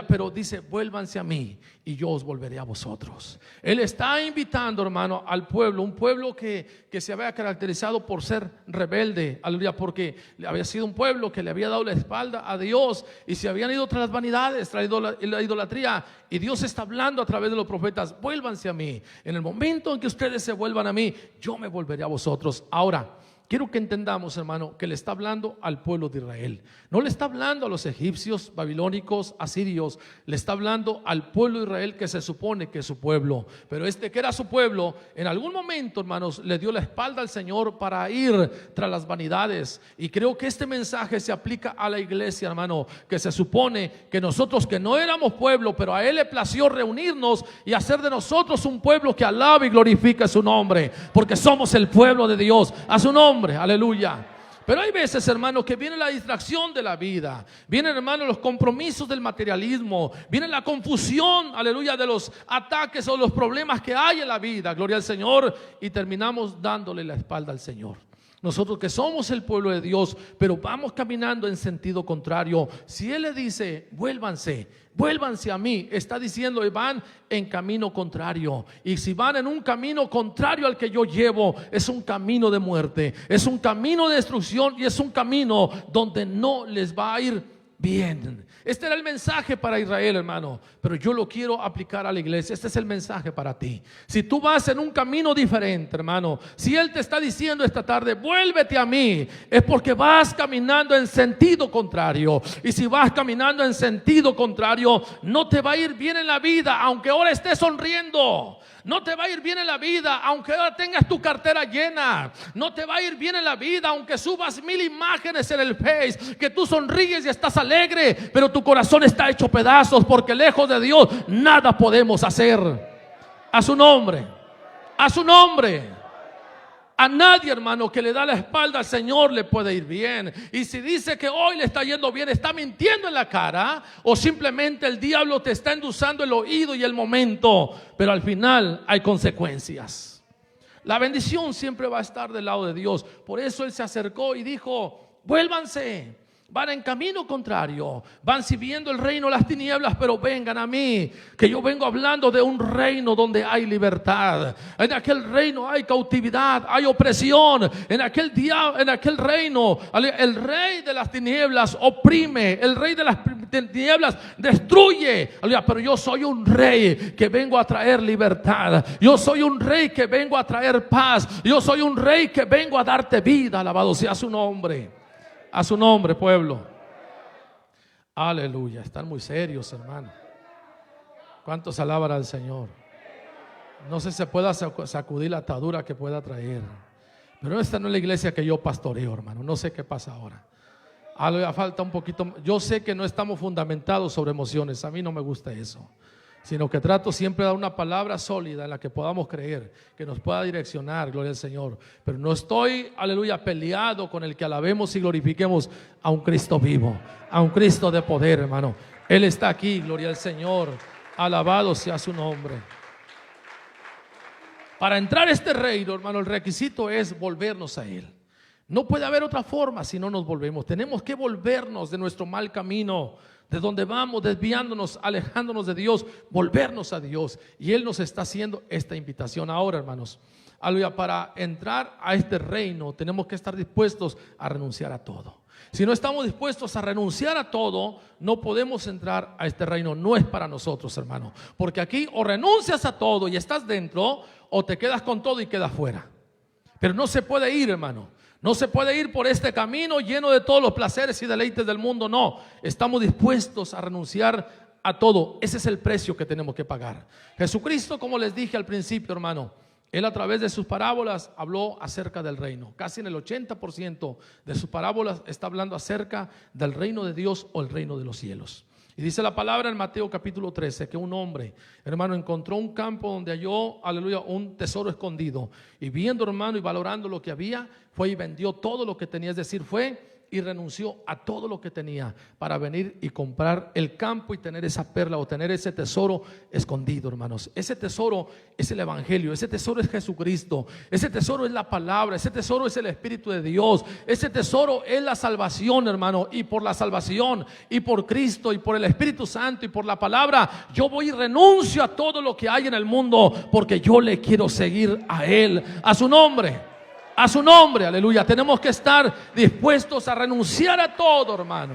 Pero dice, vuélvanse a mí y yo os volveré a vosotros. Él está invitando, hermano, al pueblo, un pueblo que se había caracterizado por ser rebelde, aleluya, porque había sido un pueblo que le había dado la espalda a Dios y se habían ido tras las vanidades, tras la idolatría. Y Dios está hablando a través de los profetas, vuélvanse a mí. En el momento en que ustedes se vuelvan a mí, yo me volveré a vosotros. Ahora, quiero que entendamos, hermano, que le está hablando al pueblo de Israel. No le está hablando a los egipcios, babilónicos, asirios. Le está hablando al pueblo de Israel, que se supone que es su pueblo. Pero este que era su pueblo, en algún momento, hermanos, le dio la espalda al Señor para ir tras las vanidades. Y creo que este mensaje se aplica a la iglesia, hermano, que se supone que nosotros, que no éramos pueblo, pero a Él le plació reunirnos y hacer de nosotros un pueblo que alabe y glorifique su nombre, porque somos el pueblo de Dios, a su nombre. Aleluya. Pero hay veces, hermano, que viene la distracción de la vida, vienen, hermano, los compromisos del materialismo, viene la confusión, aleluya, de los ataques o los problemas que hay en la vida, gloria al Señor, y terminamos dándole la espalda al Señor. Nosotros que somos el pueblo de Dios, pero vamos caminando en sentido contrario. Si Él le dice, vuélvanse a mí, está diciendo, van en camino contrario. Y si van en un camino contrario al que yo llevo, es un camino de muerte, es un camino de destrucción y es un camino donde no les va a ir bien. Este era el mensaje para Israel, hermano, pero yo lo quiero aplicar a la iglesia. Este es el mensaje para ti. Si tú vas en un camino diferente, hermano, si Él te está diciendo esta tarde, vuélvete a mí, es porque vas caminando en sentido contrario. Y si vas caminando en sentido contrario, no te va a ir bien en la vida, aunque ahora estés sonriendo. No te va a ir bien en la vida aunque ahora tengas tu cartera llena. No te va a ir bien en la vida aunque subas 1000 imágenes en el Face, que tú sonríes y estás alegre, pero tu corazón está hecho pedazos, porque lejos de Dios nada podemos hacer. A su nombre, a su nombre. A nadie, hermano, que le da la espalda al Señor le puede ir bien. Y si dice que hoy le está yendo bien, está mintiendo en la cara, o simplemente el diablo te está endulzando el oído y el momento. Pero al final hay consecuencias. La bendición siempre va a estar del lado de Dios. Por eso Él se acercó y dijo, vuélvanse. van en camino contrario, van sirviendo el reino de las tinieblas, pero vengan a mí, que yo vengo hablando de un reino donde hay libertad. En aquel reino hay cautividad, hay opresión. En aquel reino, el rey de las tinieblas oprime, el rey de las tinieblas destruye. Pero yo soy un rey que vengo a traer libertad. Yo soy un rey que vengo a traer paz. Yo soy un rey que vengo a darte vida. Alabado sea su nombre. A su nombre, pueblo. Aleluya. Están muy serios, hermano. ¿Cuántos alaban al Señor? No sé si se pueda sacudir la atadura que pueda traer, pero esta no es la iglesia que yo pastoreo, hermano. No sé qué pasa ahora. Aleluya, falta un poquito. Yo sé que no estamos fundamentados sobre emociones. A mí no me gusta eso, sino que trato siempre de dar una palabra sólida en la que podamos creer, que nos pueda direccionar, gloria al Señor. Pero no estoy, aleluya, peleado con el que alabemos y glorifiquemos a un Cristo vivo, a un Cristo de poder, hermano. Él está aquí, gloria al Señor. Alabado sea su nombre. Para entrar a este reino, hermano, el requisito es volvernos a Él. No puede haber otra forma si no nos volvemos. Tenemos que volvernos de nuestro mal camino, de donde vamos, desviándonos, alejándonos de Dios, volvernos a Dios. Y Él nos está haciendo esta invitación ahora, hermanos. Aleluya, para entrar a este reino tenemos que estar dispuestos a renunciar a todo. Si no estamos dispuestos a renunciar a todo, no podemos entrar a este reino. No es para nosotros, hermano. Porque aquí o renuncias a todo y estás dentro, o te quedas con todo y quedas fuera. Pero no se puede ir, hermano. No se puede ir por este camino lleno de todos los placeres y deleites del mundo. No, estamos dispuestos a renunciar a todo. Ese es el precio que tenemos que pagar. Jesucristo, como les dije al principio, hermano, Él a través de sus parábolas habló acerca del reino. Casi en el 80% de sus parábolas está hablando acerca del reino de Dios o el reino de los cielos. Y dice la palabra en Mateo capítulo 13 que un hombre, hermano, encontró un campo donde halló, aleluya, un tesoro escondido. Y viendo, hermano, y valorando lo que había, fue y vendió todo lo que tenía. Es decir, fue y renunció a todo lo que tenía para venir y comprar el campo y tener esa perla o tener ese tesoro escondido, hermanos. Ese tesoro es el evangelio, ese tesoro es Jesucristo, ese tesoro es la palabra, ese tesoro es el Espíritu de Dios, ese tesoro es la salvación, hermano. Y por la salvación y por Cristo y por el Espíritu Santo y por la palabra, yo voy y renuncio a todo lo que hay en el mundo, porque yo le quiero seguir a Él, a su nombre. A su nombre, aleluya. Tenemos que estar dispuestos a renunciar a todo, hermano.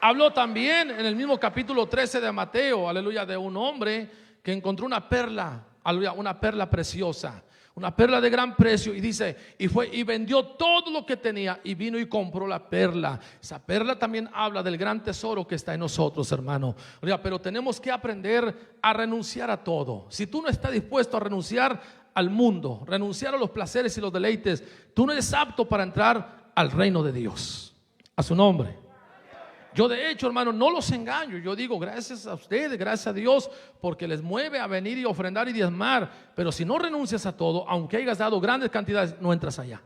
Habló también en el mismo capítulo 13 de Mateo, aleluya, de un hombre que encontró una perla, aleluya, una perla preciosa, una perla de gran precio. Y dice, y fue y vendió todo lo que tenía y vino y compró la perla. Esa perla también habla del gran tesoro que está en nosotros, hermano. Pero tenemos que aprender a renunciar a todo. Si tú no estás dispuesto a renunciar al mundo, renunciar a los placeres y los deleites, tú no eres apto para entrar al reino de Dios. A su nombre. Yo de hecho, hermano, no los engaño. Yo digo gracias a ustedes, gracias a Dios, porque les mueve a venir y ofrendar y diezmar. Pero si no renuncias a todo, aunque hayas dado grandes cantidades, no entras allá.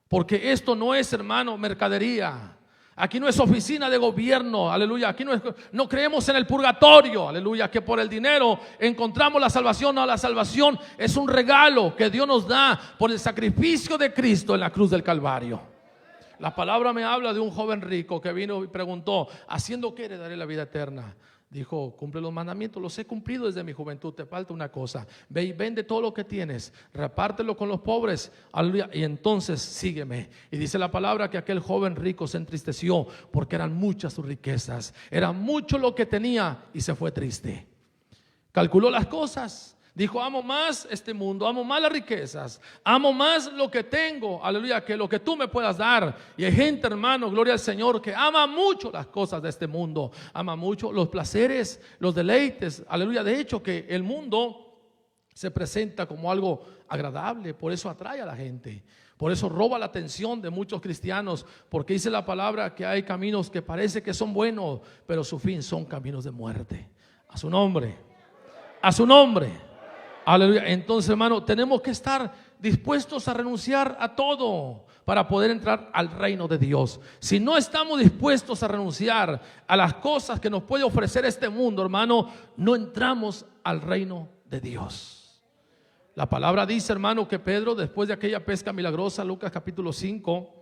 Porque esto no es, hermano, mercadería. Aquí no es oficina de gobierno, aleluya. Aquí no creemos en el purgatorio, aleluya, que por el dinero encontramos la salvación. No, la salvación es un regalo que Dios nos da por el sacrificio de Cristo en la cruz del Calvario. La palabra me habla de un joven rico que vino y preguntó, ¿haciendo qué heredaré la vida eterna? Dijo, cumple los mandamientos, los he cumplido desde mi juventud, te falta una cosa. Ve y vende todo lo que tienes, repártelo con los pobres, aleluya, y entonces sígueme. Y dice la palabra que aquel joven rico se entristeció porque eran muchas sus riquezas, era mucho lo que tenía y se fue triste. Calculó las cosas. Dijo, amo más este mundo, amo más las riquezas, amo más lo que tengo, aleluya, que lo que tú me puedas dar. Y hay gente, hermano, gloria al Señor, que ama mucho las cosas de este mundo, ama mucho los placeres, los deleites, aleluya. De hecho, que el mundo se presenta como algo agradable, por eso atrae a la gente, por eso roba la atención de muchos cristianos, porque dice la palabra que hay caminos que parece que son buenos, pero su fin son caminos de muerte. A su nombre, a su nombre. Aleluya. Entonces, hermano, tenemos que estar dispuestos a renunciar a todo para poder entrar al reino de Dios. Si no estamos dispuestos a renunciar a las cosas que nos puede ofrecer este mundo, hermano, no entramos al reino de Dios. La palabra dice, hermano, que Pedro, después de aquella pesca milagrosa, Lucas capítulo 5,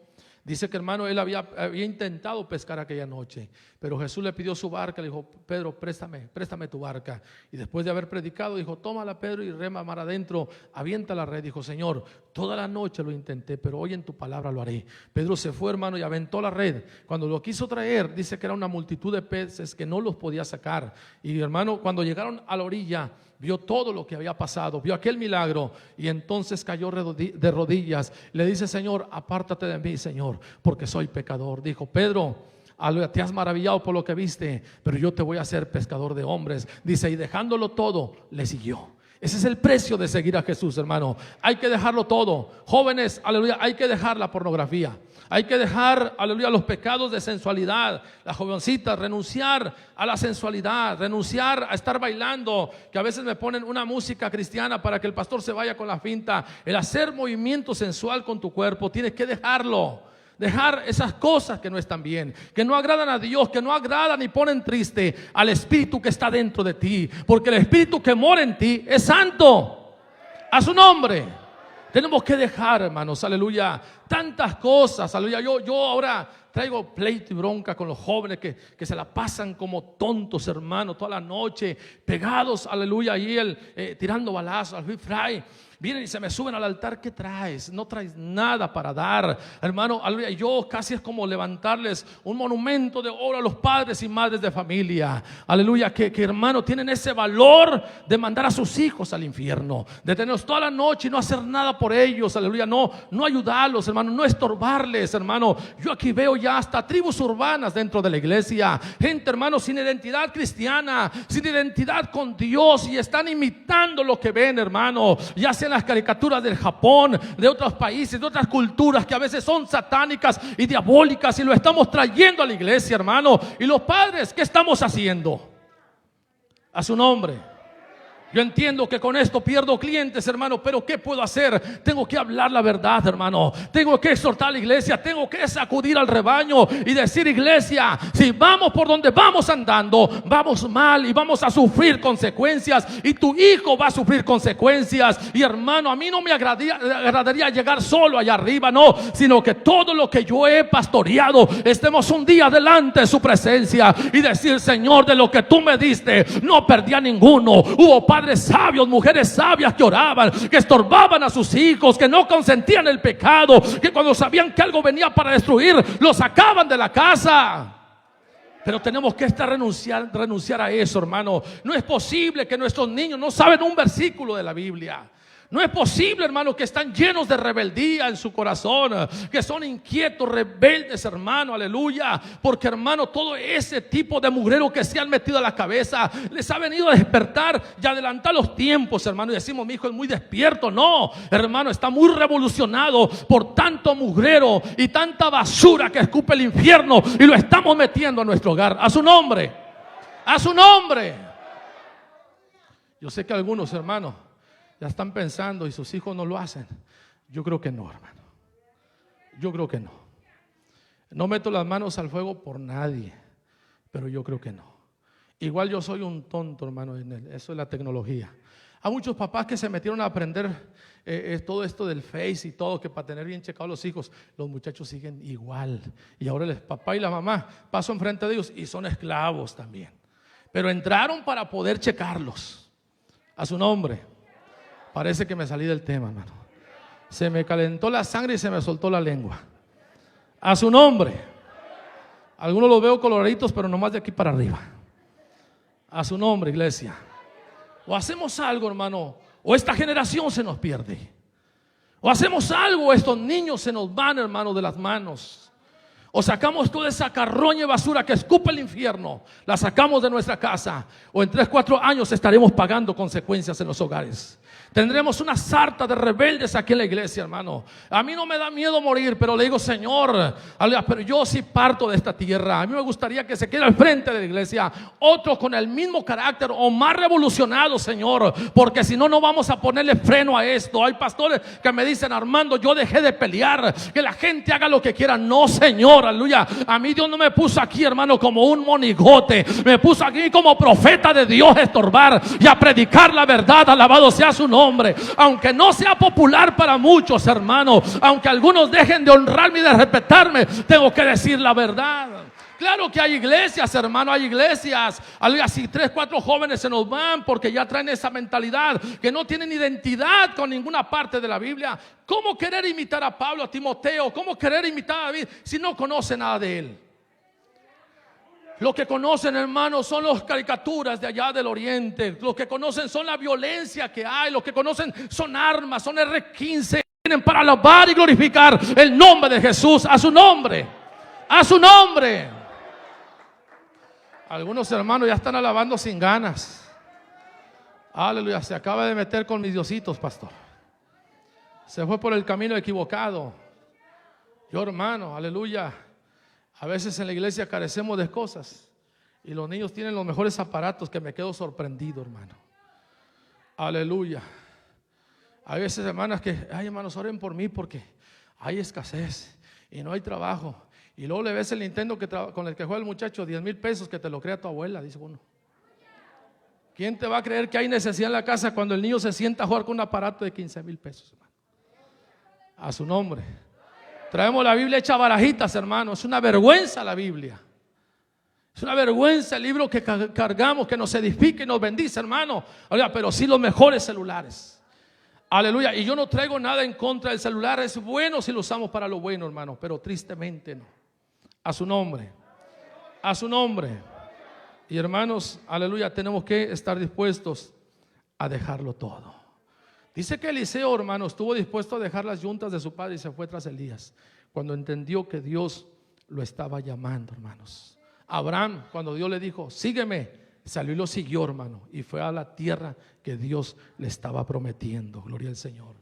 Dice que, hermano, él había intentado pescar aquella noche, pero Jesús le pidió su barca, le dijo: Pedro, préstame tu barca. Y después de haber predicado, dijo: tómala, Pedro, y rema mar adentro, avienta la red. Dijo: Señor, toda la noche lo intenté, pero hoy en tu palabra lo haré. Pedro se fue, hermano, y aventó la red. Cuando lo quiso traer, dice que era una multitud de peces que no los podía sacar. Y, hermano, cuando llegaron a la orilla, vio todo lo que había pasado, vio aquel milagro, y entonces cayó de rodillas. Le dice: Señor, apártate de mí, Señor, porque soy pecador. Dijo: Pedro, te has maravillado por lo que viste, pero yo te voy a hacer pescador de hombres. Dice: y dejándolo todo, le siguió. Ese es el precio de seguir a Jesús, hermano. Hay que dejarlo todo. Jóvenes, aleluya, hay que dejar la pornografía. Hay que dejar, aleluya, los pecados de sensualidad. Las jovencitas, renunciar a la sensualidad, renunciar a estar bailando, que a veces me ponen una música cristiana para que el pastor se vaya con la finta. El hacer movimiento sensual con tu cuerpo, tienes que dejarlo. Dejar esas cosas que no están bien, que no agradan a Dios, que no agradan y ponen triste al Espíritu que está dentro de ti, porque el Espíritu que mora en ti es santo. A su nombre. Tenemos que dejar, hermanos, aleluya, tantas cosas, aleluya. Yo ahora traigo pleito y bronca con los jóvenes que se la pasan como tontos, hermano, toda la noche, pegados, aleluya, ahí tirando balazos al fry. Vienen y se me suben al altar: ¿qué traes? No traes nada para dar, hermano, aleluya. Yo casi es como levantarles un monumento de oro a los padres y madres de familia, aleluya, que hermano, tienen ese valor de mandar a sus hijos al infierno, de tenerlos toda la noche y no hacer nada por ellos, aleluya, no ayudarlos, hermano, no estorbarles, hermano. Yo aquí veo ya hasta tribus urbanas dentro de la iglesia, gente, hermano, sin identidad cristiana, sin identidad con Dios, y están imitando lo que ven, hermano, ya sea las caricaturas del Japón, de otros países, de otras culturas que a veces son satánicas y diabólicas, y lo estamos trayendo a la iglesia, hermano. Y los padres, ¿qué estamos haciendo? A su nombre. Yo entiendo que con esto pierdo clientes, hermano, pero ¿qué puedo hacer? Tengo que hablar la verdad, hermano. Tengo que exhortar a la iglesia, tengo que sacudir al rebaño y decir: iglesia, si vamos por donde vamos andando, vamos mal y vamos a sufrir consecuencias, y tu hijo va a sufrir consecuencias. Y, hermano, a mí no me agradaría llegar solo allá arriba, no, sino que todo lo que yo he pastoreado, estemos un día delante de su presencia y decir: Señor, de lo que tú me diste, no perdí a ninguno. Hubo padres sabios, mujeres sabias que oraban, que estorbaban a sus hijos, que no consentían el pecado, que cuando sabían que algo venía para destruir, lo sacaban de la casa. Pero tenemos que renunciar a eso, hermano. No es posible que nuestros niños no saben un versículo de la Biblia. No es posible, hermano, que están llenos de rebeldía en su corazón, que son inquietos, rebeldes, hermano, aleluya. Porque, hermano, todo ese tipo de mugrero que se han metido a la cabeza les ha venido a despertar y adelantar los tiempos, hermano. Y decimos: mi hijo es muy despierto. No, hermano, está muy revolucionado por tanto mugrero y tanta basura que escupe el infierno, y lo estamos metiendo a nuestro hogar. A su nombre. A su nombre. Yo sé que algunos, hermanos, ya están pensando: ¿y sus hijos no lo hacen? Yo creo que no, hermano. Yo creo que no. No meto las manos al fuego por nadie, pero yo creo que no. Igual yo soy un tonto, hermano, en eso de la tecnología. Hay muchos papás que se metieron a aprender todo esto del Face y todo, que para tener bien checados los hijos. Los muchachos siguen igual. Y ahora el papá y la mamá pasan frente de ellos y son esclavos también. Pero entraron para poder checarlos. A su nombre. Parece que me salí del tema, hermano. Se me calentó la sangre y se me soltó la lengua. A su nombre. Algunos los veo coloraditos, pero nomás de aquí para arriba. A su nombre, iglesia. O hacemos algo, hermano, o esta generación se nos pierde. O hacemos algo, o estos niños se nos van, hermano, de las manos. O sacamos toda esa carroña y basura que escupe el infierno, la sacamos de nuestra casa, o en 3-4 años estaremos pagando consecuencias en los hogares. Tendremos una sarta de rebeldes aquí en la iglesia, hermano. A mí no me da miedo morir, pero le digo: Señor, pero yo sí parto de esta tierra. A mí me gustaría que se quede al frente de la iglesia otro con el mismo carácter o más revolucionado, Señor, porque si no, no vamos a ponerle freno a esto. Hay pastores que me dicen: Armando, yo dejé de pelear, que la gente haga lo que quiera. No, Señor, aleluya. A mí Dios no me puso aquí, hermano, como un monigote. Me puso aquí como profeta de Dios a estorbar y a predicar la verdad. Alabado sea su nombre. nombre. Aunque no sea popular para muchos, hermano, aunque algunos dejen de honrarme y de respetarme, tengo que decir la verdad. Claro que hay iglesias, hermano, hay iglesias. Así 3, 4 jóvenes se nos van porque ya traen esa mentalidad, que no tienen identidad con ninguna parte de la Biblia. ¿Cómo querer imitar a Pablo, a Timoteo? ¿Cómo querer imitar a David si no conoce nada de él? Lo que conocen, hermanos, son las caricaturas de allá del oriente. Lo que conocen son la violencia que hay. Lo que conocen son armas, son R-15. Tienen para alabar y glorificar el nombre de Jesús. A su nombre, a su nombre. Algunos hermanos ya están alabando sin ganas. Aleluya, se acaba de meter con mis diositos, pastor. Se fue por el camino equivocado. Yo, hermano, aleluya, a veces en la iglesia carecemos de cosas y los niños tienen los mejores aparatos que me quedo sorprendido, hermano. Aleluya. Hay veces, hermanas, que, ay, hermanos, oren por mí porque hay escasez y no hay trabajo. Y luego le ves el Nintendo con el que juega el muchacho, 10,000 pesos, que te lo crea tu abuela, dice uno. ¿Quién te va a creer que hay necesidad en la casa cuando el niño se sienta a jugar con un aparato de 15,000 pesos, hermano? A su nombre. Traemos la Biblia hecha barajitas, hermano. Es una vergüenza la Biblia. Es una vergüenza el libro que cargamos, que nos edifica y nos bendice, hermano. Pero sí los mejores celulares. Aleluya. Y yo no traigo nada en contra del celular. Es bueno si lo usamos para lo bueno, hermano, pero tristemente no. A su nombre. A su nombre. Y hermanos, aleluya, tenemos que estar dispuestos a dejarlo todo. Dice que Eliseo, hermano, estuvo dispuesto a dejar las yuntas de su padre y se fue tras Elías cuando entendió que Dios lo estaba llamando, hermanos. Abraham, cuando Dios le dijo, sígueme, salió y lo siguió, hermano, y fue a la tierra que Dios le estaba prometiendo. Gloria al Señor.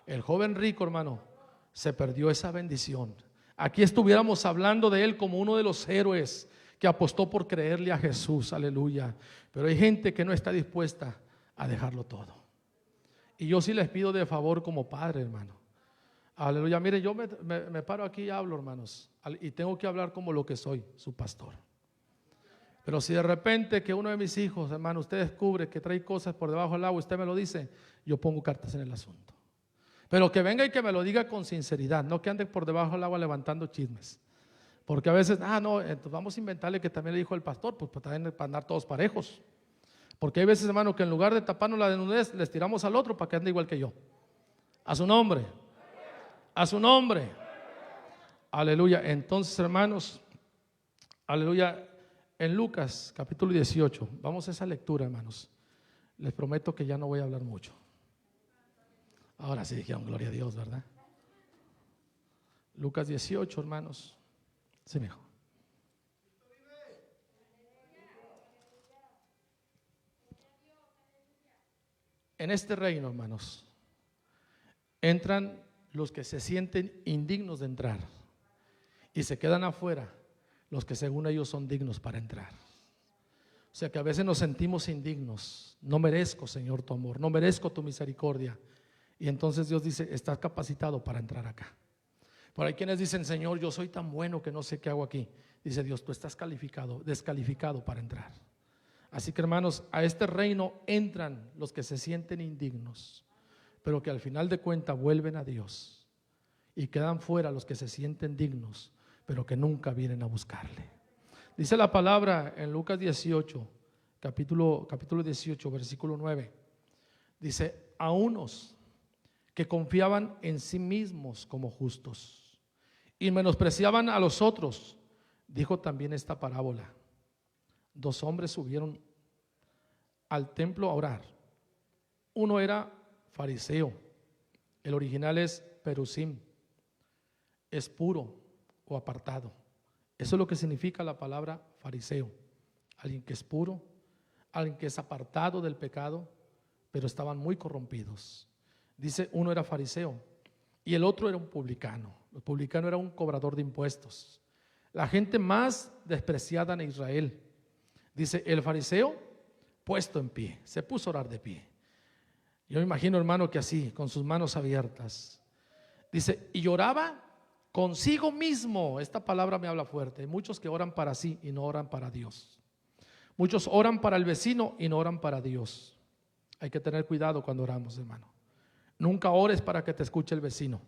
El joven rico, hermano, se perdió esa bendición. Aquí estuviéramos hablando de él como uno de los héroes que apostó por creerle a Jesús, aleluya. Pero hay gente que no está dispuesta a dejarlo todo. Y yo sí les pido de favor como padre, hermano. Aleluya. Mire, yo me paro aquí y hablo, hermanos, y tengo que hablar como lo que soy, su pastor. Pero si de repente que uno de mis hijos, hermano, usted descubre que trae cosas por debajo del agua, usted me lo dice, yo pongo cartas en el asunto. Pero que venga y que me lo diga con sinceridad, no que ande por debajo del agua levantando chismes. Porque a veces, no, entonces vamos a inventarle que también le dijo el pastor, pues también para andar todos parejos. Porque hay veces, hermano, que en lugar de taparnos la desnudez, les tiramos al otro para que ande igual que yo. A su nombre. A su nombre. Aleluya. Entonces, hermanos, aleluya. En Lucas capítulo 18, vamos a esa lectura, hermanos. Les prometo que ya no voy a hablar mucho. Ahora sí dijeron gloria a Dios, ¿verdad? Lucas 18, hermanos. Sí, mijo. En este reino, hermanos, entran los que se sienten indignos de entrar y se quedan afuera los que según ellos son dignos para entrar. O sea que a veces nos sentimos indignos. No merezco, Señor, tu amor, no merezco tu misericordia. Y entonces Dios dice, estás capacitado para entrar acá. Por ahí quienes dicen, Señor, yo soy tan bueno que no sé qué hago aquí. Dice Dios, tú estás descalificado para entrar. Así que, hermanos, a este reino entran los que se sienten indignos, pero que al final de cuentas vuelven a Dios, y quedan fuera los que se sienten dignos, pero que nunca vienen a buscarle. Dice la palabra en Lucas 18, capítulo 18, versículo 9. Dice, a unos que confiaban en sí mismos como justos y menospreciaban a los otros, dijo también esta parábola. 2 hombres subieron al templo a orar. Uno era fariseo, el original es perusim, es puro o apartado. Eso es lo que significa la palabra fariseo. Alguien que es puro, alguien que es apartado del pecado, pero estaban muy corrompidos. Dice, uno era fariseo y el otro era un publicano. El publicano era un cobrador de impuestos, la gente más despreciada en Israel. Dice, el fariseo puesto en pie, se puso a orar de pie. Yo me imagino, hermano, que así, con sus manos abiertas. Dice, y lloraba consigo mismo. Esta palabra me habla fuerte. Hay muchos que oran para sí y no oran para Dios. Muchos oran para el vecino y no oran para Dios. Hay que tener cuidado cuando oramos, hermano. Nunca ores para que te escuche el vecino.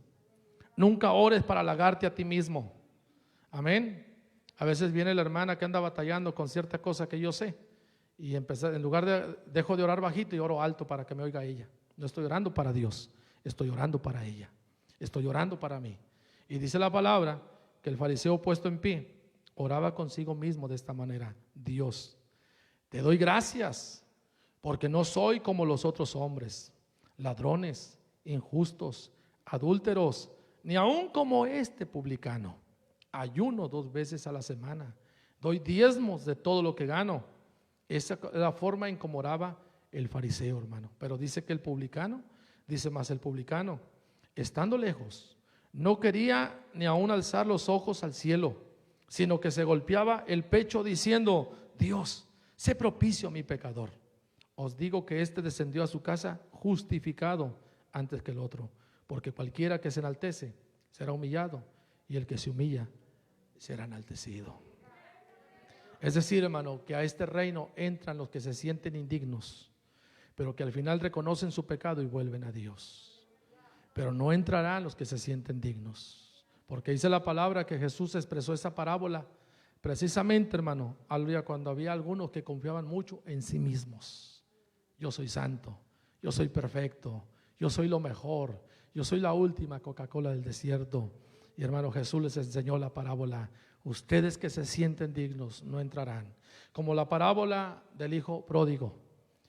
Nunca ores para halagarte a ti mismo. Amén. A veces viene la hermana que anda batallando con cierta cosa que yo sé, y en lugar de, dejo de orar bajito y oro alto para que me oiga ella. No estoy orando para Dios, estoy orando para ella, estoy orando para mí. Y dice la palabra que el fariseo puesto en pie oraba consigo mismo de esta manera: Dios, te doy gracias porque no soy como los otros hombres, ladrones, injustos, adúlteros, ni aun como este publicano. Ayuno 2 veces a la semana, doy diezmos de todo lo que gano. Esa es la forma en cómo oraba el fariseo, hermano. Pero dice que el publicano, dice más, el publicano, estando lejos, no quería ni aun alzar los ojos al cielo, sino que se golpeaba el pecho diciendo: Dios, sé propicio a mi pecador. Os digo que este descendió a su casa justificado antes que el otro, porque cualquiera que se enaltece será humillado, y el que se humilla será enaltecido. Es decir, hermano, que a este reino entran los que se sienten indignos, pero que al final reconocen su pecado y vuelven a Dios. Pero no entrarán los que se sienten dignos, porque dice la palabra que Jesús expresó esa parábola precisamente, hermano, cuando había algunos que confiaban mucho en sí mismos. Yo soy santo, yo soy perfecto, yo soy lo mejor, yo soy la última Coca-Cola del desierto. Y hermano, Jesús les enseñó la parábola: ustedes que se sienten dignos no entrarán. Como la parábola del hijo pródigo,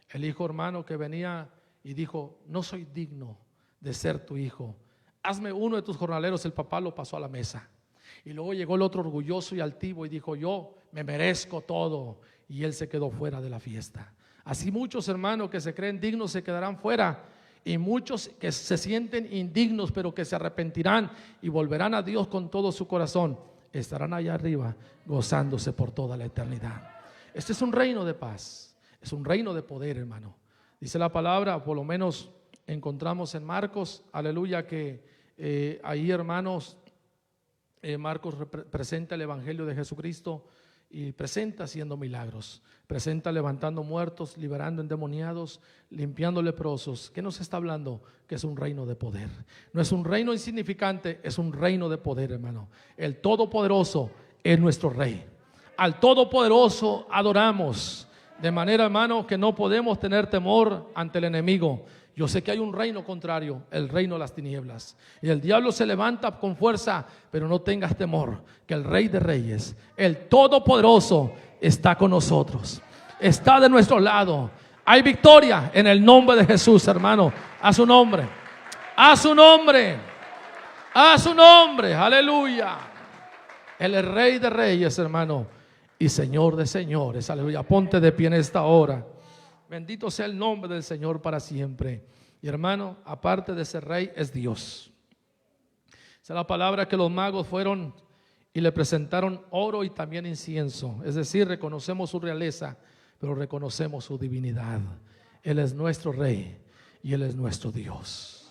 el hijo, hermano, que venía y dijo: no soy digno de ser tu hijo, hazme uno de tus jornaleros. El papá lo pasó a la mesa. Y luego llegó el otro orgulloso y altivo y dijo: yo me merezco todo, y él se quedó fuera de la fiesta. Así muchos, hermanos, que se creen dignos se quedarán fuera, y muchos que se sienten indignos pero que se arrepentirán y volverán a Dios con todo su corazón, estarán allá arriba gozándose por toda la eternidad. Este es un reino de paz, es un reino de poder, hermano. Dice la palabra, por lo menos encontramos en Marcos, aleluya, que ahí, hermanos, Marcos presenta el evangelio de Jesucristo y presenta haciendo milagros, presenta levantando muertos, liberando endemoniados, limpiando leprosos. ¿Qué nos está hablando? Que es un reino de poder. No es un reino insignificante, es un reino de poder, hermano. El Todopoderoso es nuestro Rey. Al Todopoderoso adoramos, de manera, hermano, que no podemos tener temor ante el enemigo. Yo sé que hay un reino contrario, el reino de las tinieblas, y el diablo se levanta con fuerza, pero no tengas temor, que el Rey de Reyes, el Todopoderoso, está con nosotros, está de nuestro lado. Hay victoria en el nombre de Jesús, hermano. A su nombre, a su nombre, a su nombre, aleluya. Él es Rey de Reyes, hermano, y Señor de señores, aleluya. Ponte de pie en esta hora. Bendito sea el nombre del Señor para siempre. Y hermano, aparte de ser rey, es Dios. Esa es la palabra que los magos fueron y le presentaron oro y también incienso. Es decir, reconocemos su realeza, pero reconocemos su divinidad. Él es nuestro rey y Él es nuestro Dios.